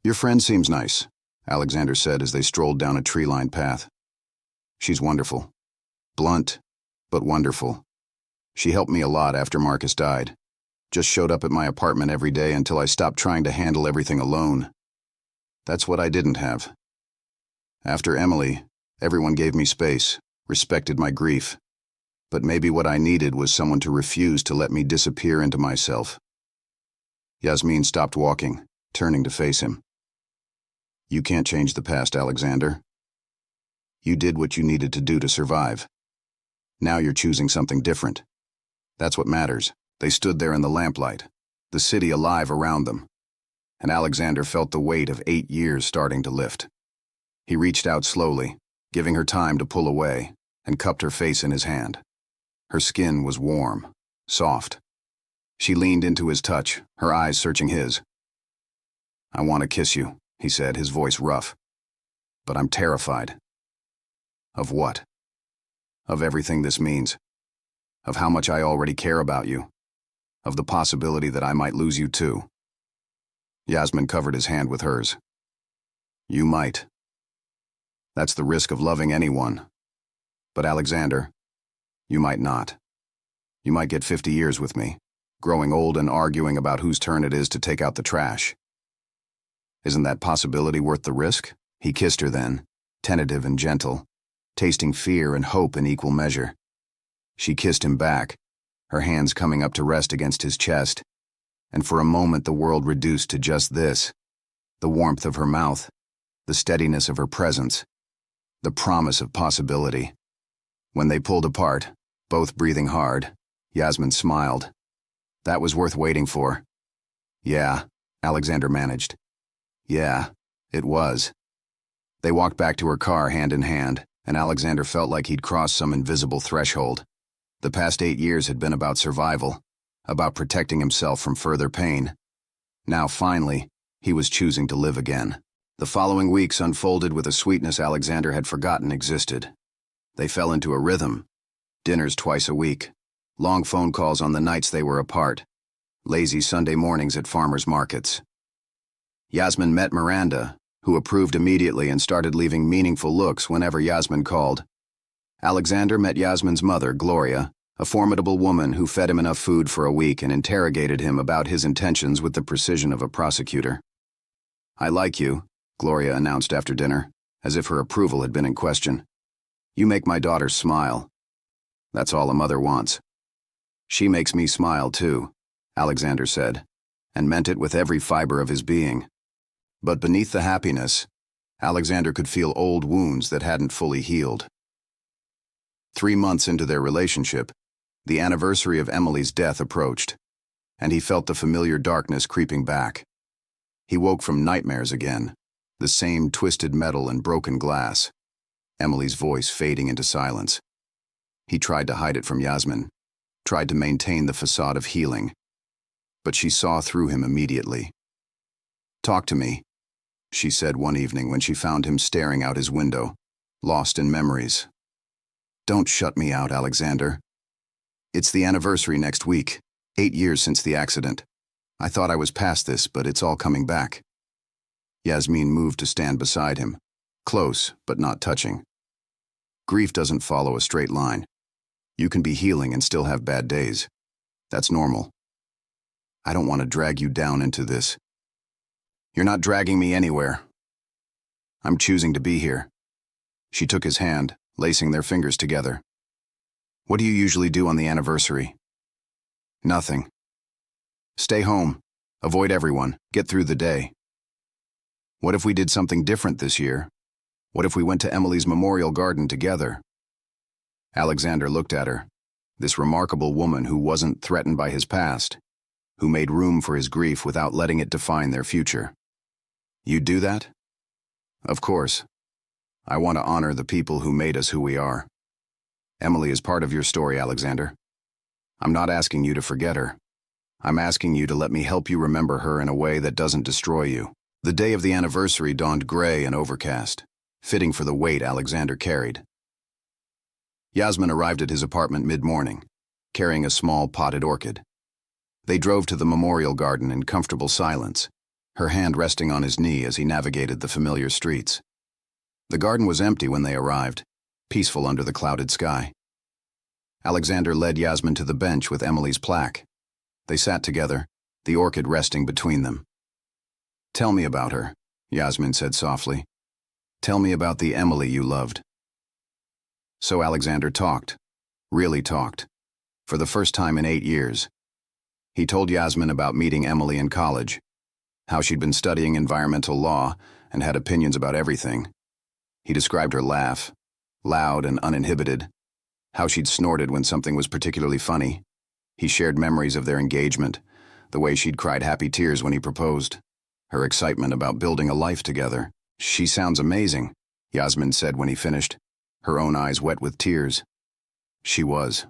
Your friend seems nice, Alexander said as they strolled down a tree-lined path. She's wonderful. Blunt, but wonderful. She helped me a lot after Marcus died. Just showed up at my apartment every day until I stopped trying to handle everything alone. That's what I didn't have. After Emily, everyone gave me space, respected my grief. But maybe what I needed was someone to refuse to let me disappear into myself. Yasmin stopped walking, turning to face him. You can't change the past, Alexander. You did what you needed to do to survive. Now you're choosing something different. That's what matters. They stood there in the lamplight, the city alive around them, and Alexander felt the weight of 8 years starting to lift. He reached out slowly, giving her time to pull away, and cupped her face in his hand. Her skin was warm, soft. She leaned into his touch, her eyes searching his. I want to kiss you, he said, his voice rough. But I'm terrified. Of what? Of everything this means. Of how much I already care about you. Of the possibility that I might lose you too. Yasmin covered his hand with hers. You might. That's the risk of loving anyone. But Alexander, you might not. You might get 50 years with me, growing old and arguing about whose turn it is to take out the trash. Isn't that possibility worth the risk? He kissed her then, tentative and gentle, tasting fear and hope in equal measure. She kissed him back, her hands coming up to rest against his chest, and for a moment the world reduced to just this: the warmth of her mouth, the steadiness of her presence, the promise of possibility. When they pulled apart, both breathing hard, Yasmin smiled. That was worth waiting for. Yeah, Alexander managed. Yeah, it was. They walked back to her car hand in hand, and Alexander felt like he'd crossed some invisible threshold. The past 8 years had been about survival, about protecting himself from further pain. Now, finally, he was choosing to live again. The following weeks unfolded with a sweetness Alexander had forgotten existed. They fell into a rhythm. Dinners twice a week, long phone calls on the nights they were apart, lazy Sunday mornings at farmers' markets. Yasmin met Miranda, who approved immediately and started leaving meaningful looks whenever Yasmin called. Alexander met Yasmin's mother, Gloria, a formidable woman who fed him enough food for a week and interrogated him about his intentions with the precision of a prosecutor. I like you, Gloria announced after dinner, as if her approval had been in question. You make my daughter smile. That's all a mother wants. She makes me smile too, Alexander said, and meant it with every fiber of his being. But beneath the happiness, Alexander could feel old wounds that hadn't fully healed. 3 months into their relationship, the anniversary of Emily's death approached, and he felt the familiar darkness creeping back. He woke from nightmares again, the same twisted metal and broken glass, Emily's voice fading into silence. He tried to hide it from Yasmin, tried to maintain the facade of healing, but she saw through him immediately. Talk to me, she said one evening when she found him staring out his window, lost in memories. Don't shut me out, Alexander. It's the anniversary next week, 8 years since the accident. I thought I was past this, but it's all coming back. Yasmin moved to stand beside him, close but not touching. Grief doesn't follow a straight line. You can be healing and still have bad days. That's normal. I don't want to drag you down into this. You're not dragging me anywhere. I'm choosing to be here, She took his hand, lacing their fingers together. What do you usually do on the anniversary? Nothing. Stay home. Avoid everyone. Get through the day. What if we did something different this year? What if we went to Emily's memorial garden together? Alexander looked at her, this remarkable woman who wasn't threatened by his past, who made room for his grief without letting it define their future. You'd do that? Of course. I want to honor the people who made us who we are. Emily is part of your story, Alexander. I'm not asking you to forget her. I'm asking you to let me help you remember her in a way that doesn't destroy you. The day of the anniversary dawned gray and overcast, fitting for the weight Alexander carried. Yasmin arrived at his apartment mid-morning, carrying a small potted orchid. They drove to the memorial garden in comfortable silence, her hand resting on his knee as he navigated the familiar streets. The garden was empty when they arrived, peaceful under the clouded sky. Alexander led Yasmin to the bench with Emily's plaque. They sat together, the orchid resting between them. Tell me about her, Yasmin said softly. Tell me about the Emily you loved. So Alexander talked, really talked, for the first time in 8 years. He told Yasmin about meeting Emily in college, how she'd been studying environmental law and had opinions about everything. He described her laugh, loud and uninhibited, how she'd snorted when something was particularly funny. He shared memories of their engagement, the way she'd cried happy tears when he proposed, her excitement about building a life together. She sounds amazing, Yasmin said when he finished, her own eyes wet with tears. She was.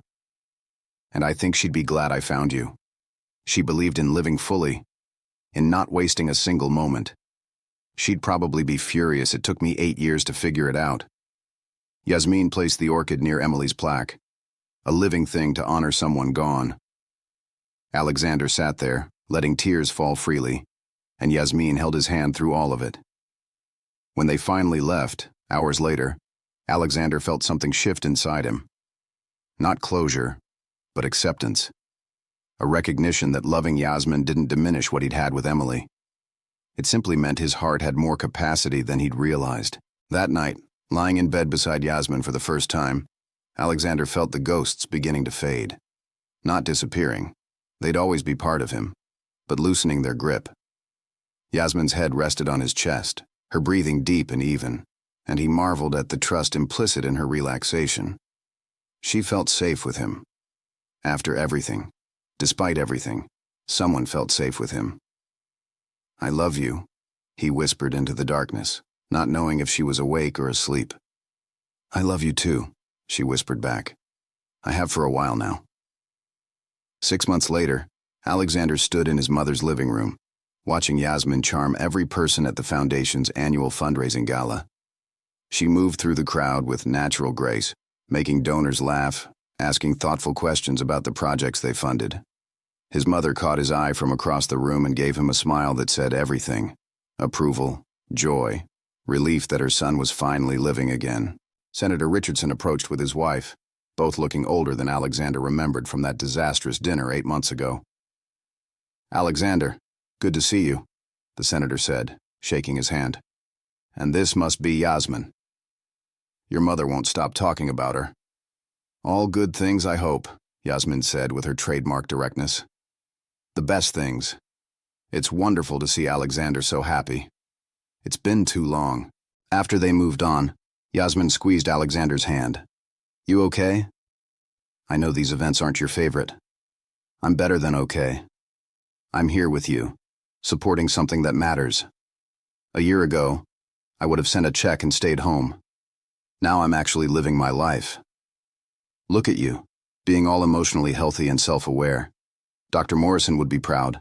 And I think she'd be glad I found you. She believed in living fully, in not wasting a single moment. She'd probably be furious it took me 8 years to figure it out. Yasmin placed the orchid near Emily's plaque, a living thing to honor someone gone. Alexander sat there, letting tears fall freely, and Yasmin held his hand through all of it. When they finally left, hours later, Alexander felt something shift inside him. Not closure, but acceptance. A recognition that loving Yasmin didn't diminish what he'd had with Emily. It simply meant his heart had more capacity than he'd realized. That night, lying in bed beside Yasmin for the first time, Alexander felt the ghosts beginning to fade. Not disappearing. They'd always be part of him, but loosening their grip. Yasmin's head rested on his chest, her breathing deep and even, and he marveled at the trust implicit in her relaxation. She felt safe with him. After everything, despite everything, someone felt safe with him. I love you, he whispered into the darkness, not knowing if she was awake or asleep. I love you too, she whispered back. I have for a while now. 6 months later, Alexander stood in his mother's living room, watching Yasmin charm every person at the Foundation's annual fundraising gala. She moved through the crowd with natural grace, making donors laugh, asking thoughtful questions about the projects they funded. His mother caught his eye from across the room and gave him a smile that said everything: approval, joy, relief that her son was finally living again. Senator Richardson approached with his wife, both looking older than Alexander remembered from that disastrous dinner 8 months ago. Alexander, good to see you, the senator said, shaking his hand. And this must be Yasmin. Your mother won't stop talking about her. All good things, I hope, Yasmin said with her trademark directness. The best things. It's wonderful to see Alexander so happy. It's been too long. After they moved on, Yasmin squeezed Alexander's hand. You okay? I know these events aren't your favorite. I'm better than okay. I'm here with you, supporting something that matters. A year ago, I would have sent a check and stayed home. Now I'm actually living my life. Look at you, being all emotionally healthy and self-aware. Dr. Morrison would be proud.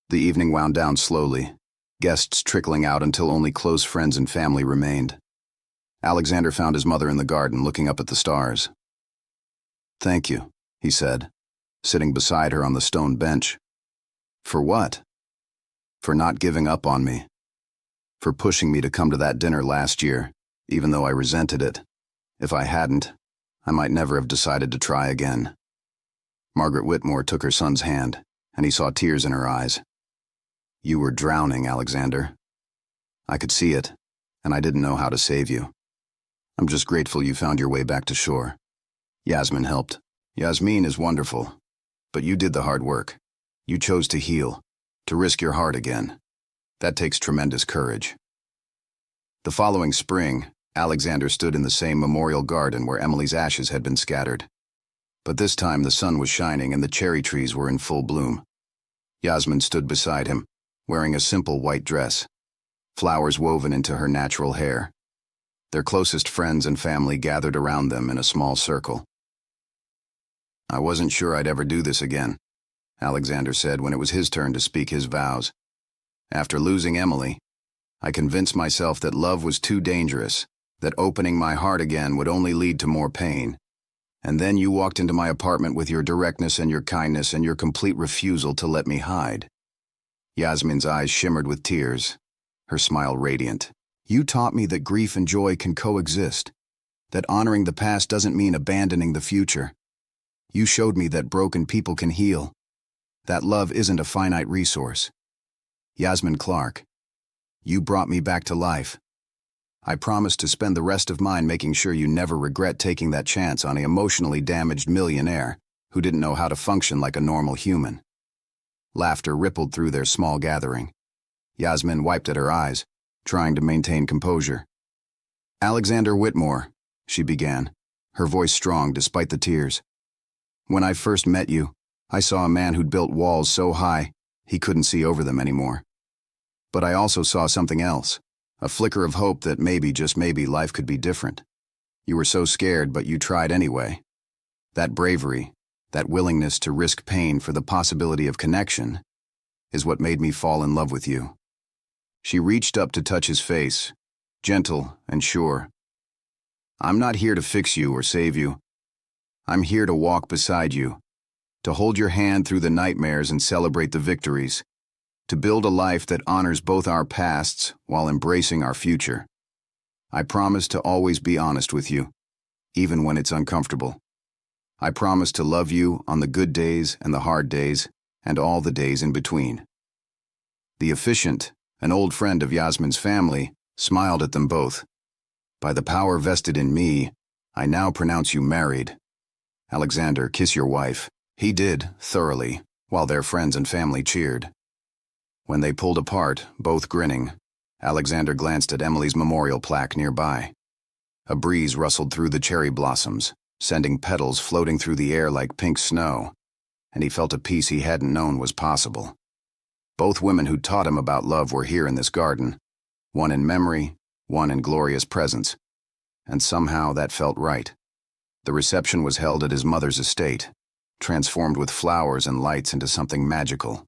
The evening wound down slowly, guests trickling out until only close friends and family remained. Alexander found his mother in the garden looking up at the stars. Thank you, he said, sitting beside her on the stone bench. For what? For not giving up on me. For pushing me to come to that dinner last year, even though I resented it. If I hadn't, I might never have decided to try again. Margaret Whitmore took her son's hand, and he saw tears in her eyes. You were drowning, Alexander. I could see it, and I didn't know how to save you. I'm just grateful you found your way back to shore. Yasmin helped. Yasmin is wonderful. But you did the hard work. You chose to heal, to risk your heart again. That takes tremendous courage. The following spring, Alexander stood in the same memorial garden where Emily's ashes had been scattered. But this time the sun was shining and the cherry trees were in full bloom. Yasmin stood beside him, wearing a simple white dress, flowers woven into her natural hair. Their closest friends and family gathered around them in a small circle. I wasn't sure I'd ever do this again, Alexander said when it was his turn to speak his vows. After losing Emily, I convinced myself that love was too dangerous, that opening my heart again would only lead to more pain. And then you walked into my apartment with your directness and your kindness and your complete refusal to let me hide. Yasmin's eyes shimmered with tears, her smile radiant. You taught me that grief and joy can coexist, that honoring the past doesn't mean abandoning the future. You showed me that broken people can heal, that love isn't a finite resource. Yasmin Clark, you brought me back to life. I promise to spend the rest of mine making sure you never regret taking that chance on an emotionally damaged millionaire who didn't know how to function like a normal human. Laughter rippled through their small gathering. Yasmin wiped at her eyes, trying to maintain composure. Alexander Whitmore, she began, her voice strong despite the tears. When I first met you, I saw a man who'd built walls so high he couldn't see over them anymore. But I also saw something else. A flicker of hope that maybe, just maybe, life could be different. You were so scared, but you tried anyway. That bravery, that willingness to risk pain for the possibility of connection, is what made me fall in love with you. She reached up to touch his face, gentle and sure. I'm not here to fix you or save you. I'm here to walk beside you, to hold your hand through the nightmares and celebrate the victories, to build a life that honors both our pasts while embracing our future. I promise to always be honest with you, even when it's uncomfortable. I promise to love you on the good days and the hard days, and all the days in between. The officiant, an old friend of Yasmin's family, smiled at them both. By the power vested in me, I now pronounce you married. Alexander, kiss your wife. He did, thoroughly, while their friends and family cheered. When they pulled apart, both grinning, Alexander glanced at Emily's memorial plaque nearby. A breeze rustled through the cherry blossoms, sending petals floating through the air like pink snow, and he felt a peace he hadn't known was possible. Both women who taught him about love were here in this garden, one in memory, one in glorious presence, and somehow that felt right. The reception was held at his mother's estate, transformed with flowers and lights into something magical.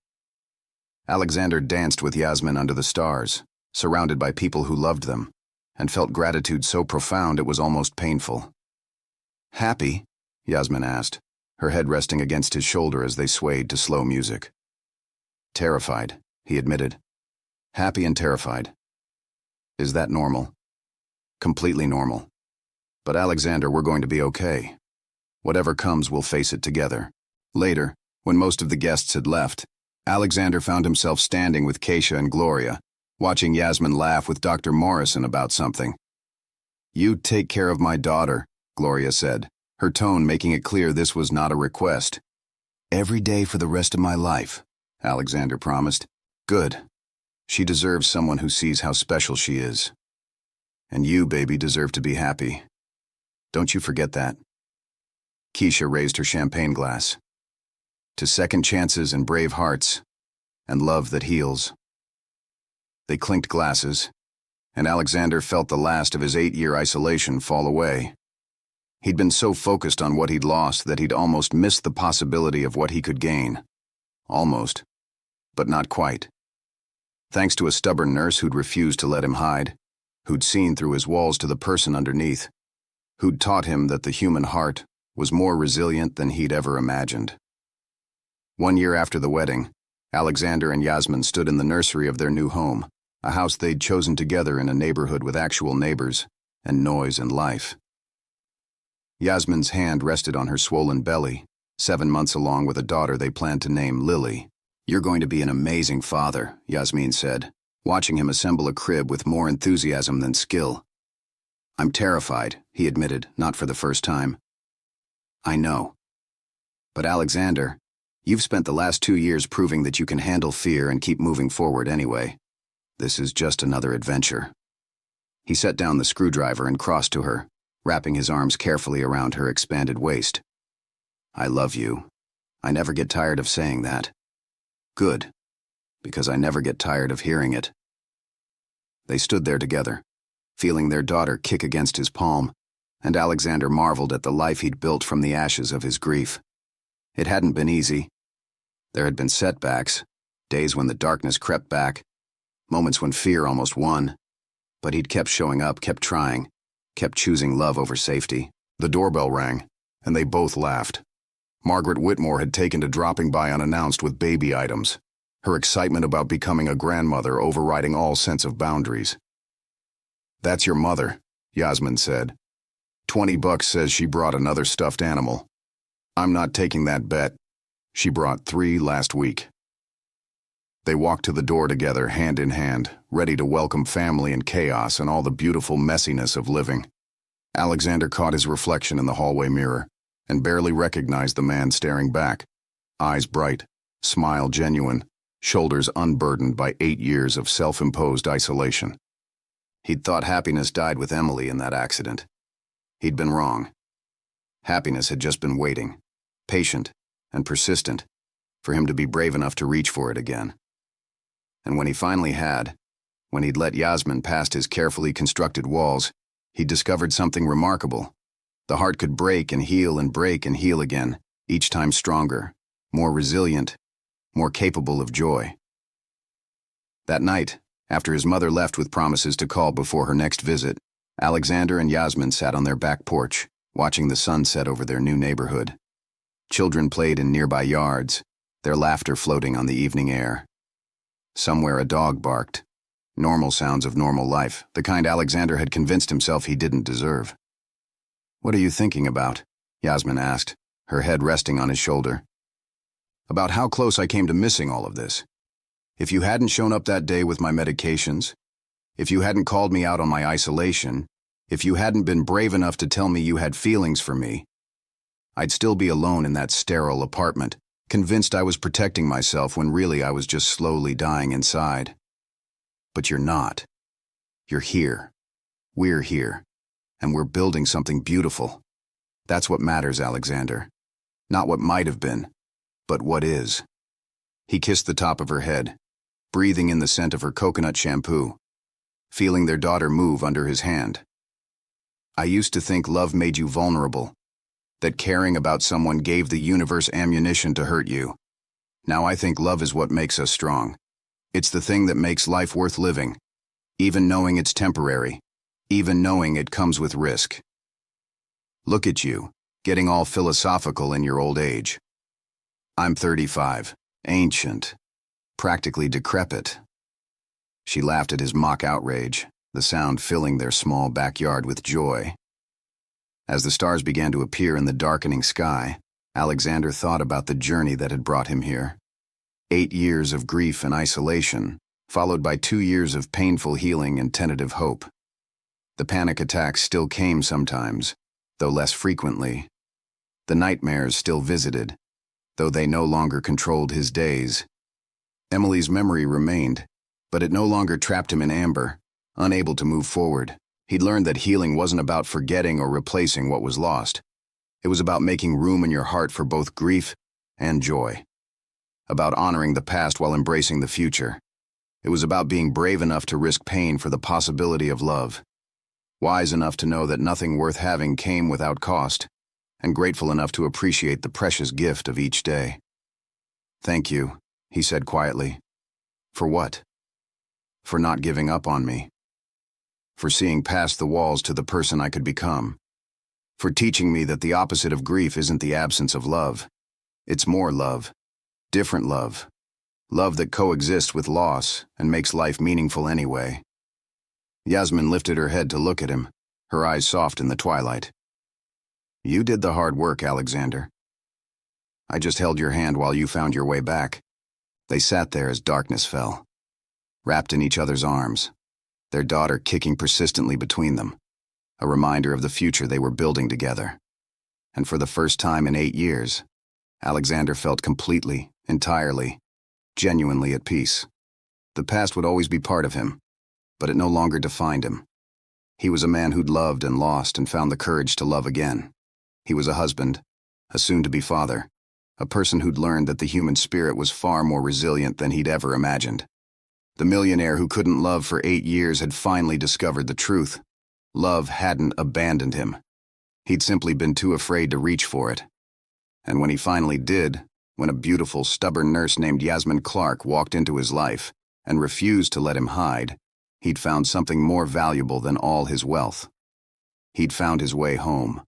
Alexander danced with Yasmin under the stars, surrounded by people who loved them, and felt gratitude so profound it was almost painful. Happy? Yasmin asked, her head resting against his shoulder as they swayed to slow music. Terrified, he admitted. Happy and terrified. Is that normal? Completely normal. But Alexander, we're going to be okay. Whatever comes, we'll face it together. Later, when most of the guests had left, Alexander found himself standing with Keisha and Gloria, watching Yasmin laugh with Dr. Morrison about something. You take care of my daughter, Gloria said, her tone making it clear this was not a request. Every day for the rest of my life, Alexander promised. Good. She deserves someone who sees how special she is. And you, baby, deserve to be happy. Don't you forget that. Keisha raised her champagne glass. To second chances and brave hearts, and love that heals. They clinked glasses, and Alexander felt the last of his 8-year isolation fall away. He'd been so focused on what he'd lost that he'd almost missed the possibility of what he could gain. Almost, but not quite. Thanks to a stubborn nurse who'd refused to let him hide, who'd seen through his walls to the person underneath, who'd taught him that the human heart was more resilient than he'd ever imagined. 1 year after the wedding, Alexander and Yasmin stood in the nursery of their new home, a house they'd chosen together in a neighborhood with actual neighbors and noise and life. Yasmin's hand rested on her swollen belly, 7 months along with a daughter they planned to name Lily. You're going to be an amazing father, Yasmin said, watching him assemble a crib with more enthusiasm than skill. I'm terrified, he admitted, not for the first time. I know. But Alexander, you've spent the last 2 years proving that you can handle fear and keep moving forward anyway. This is just another adventure. He set down the screwdriver and crossed to her, wrapping his arms carefully around her expanded waist. I love you. I never get tired of saying that. Good, because I never get tired of hearing it. They stood there together, feeling their daughter kick against his palm, and Alexander marveled at the life he'd built from the ashes of his grief. It hadn't been easy. There had been setbacks, days when the darkness crept back, moments when fear almost won, but he'd kept showing up, kept trying, kept choosing love over safety. The doorbell rang, and they both laughed. Margaret Whitmore had taken to dropping by unannounced with baby items, her excitement about becoming a grandmother overriding all sense of boundaries. That's your mother, Yasmin said. $20 says she brought another stuffed animal. I'm not taking that bet. She brought 3 last week. They walked to the door together, hand in hand, ready to welcome family and chaos and all the beautiful messiness of living. Alexander caught his reflection in the hallway mirror and barely recognized the man staring back, eyes bright, smile genuine, shoulders unburdened by 8 years of self-imposed isolation. He'd thought happiness died with Emily in that accident. He'd been wrong. Happiness had just been waiting, patient and persistent, for him to be brave enough to reach for it again. And when he finally had, when he'd let Yasmin past his carefully constructed walls, he'd discovered something remarkable. The heart could break and heal and break and heal again, each time stronger, more resilient, more capable of joy. That night, after his mother left with promises to call before her next visit, Alexander and Yasmin sat on their back porch, watching the sun set over their new neighborhood. Children played in nearby yards, their laughter floating on the evening air. Somewhere a dog barked. Normal sounds of normal life, the kind Alexander had convinced himself he didn't deserve. What are you thinking about? Yasmin asked, her head resting on his shoulder. About how close I came to missing all of this. If you hadn't shown up that day with my medications, if you hadn't called me out on my isolation, if you hadn't been brave enough to tell me you had feelings for me, I'd still be alone in that sterile apartment, convinced I was protecting myself when really I was just slowly dying inside. But you're not. You're here. We're here. And we're building something beautiful. That's what matters, Alexander. Not what might have been, but what is. He kissed the top of her head, breathing in the scent of her coconut shampoo, feeling their daughter move under his hand. I used to think love made you vulnerable, that caring about someone gave the universe ammunition to hurt you. Now I think love is what makes us strong. It's the thing that makes life worth living, even knowing it's temporary, even knowing it comes with risk. Look at you, getting all philosophical in your old age. I'm 35, ancient, practically decrepit. She laughed at his mock outrage, the sound filling their small backyard with joy. As the stars began to appear in the darkening sky, Alexander thought about the journey that had brought him here. 8 years of grief and isolation, followed by 2 years of painful healing and tentative hope. The panic attacks still came sometimes, though less frequently. The nightmares still visited, though they no longer controlled his days. Emily's memory remained, but it no longer trapped him in amber, unable to move forward. He'd learned that healing wasn't about forgetting or replacing what was lost. It was about making room in your heart for both grief and joy. About honoring the past while embracing the future. It was about being brave enough to risk pain for the possibility of love. Wise enough to know that nothing worth having came without cost, and grateful enough to appreciate the precious gift of each day. Thank you, he said quietly. For what? For not giving up on me. For seeing past the walls to the person I could become. For teaching me that the opposite of grief isn't the absence of love. It's more love. Different love. Love that coexists with loss and makes life meaningful anyway. Yasmin lifted her head to look at him, her eyes soft in the twilight. You did the hard work, Alexander. I just held your hand while you found your way back. They sat there as darkness fell, wrapped in each other's arms, their daughter kicking persistently between them. a reminder of the future they were building together. And for the first time in 8 years, Alexander felt completely, entirely, genuinely at peace. The past would always be part of him, but it no longer defined him. He was a man who'd loved and lost and found the courage to love again. He was a husband, a soon-to-be father, a person who'd learned that the human spirit was far more resilient than he'd ever imagined. The millionaire who couldn't love for 8 years had finally discovered the truth. Love hadn't abandoned him. He'd simply been too afraid to reach for it. And when he finally did, when a beautiful, stubborn nurse named Yasmin Clark walked into his life and refused to let him hide, he'd found something more valuable than all his wealth. He'd found his way home.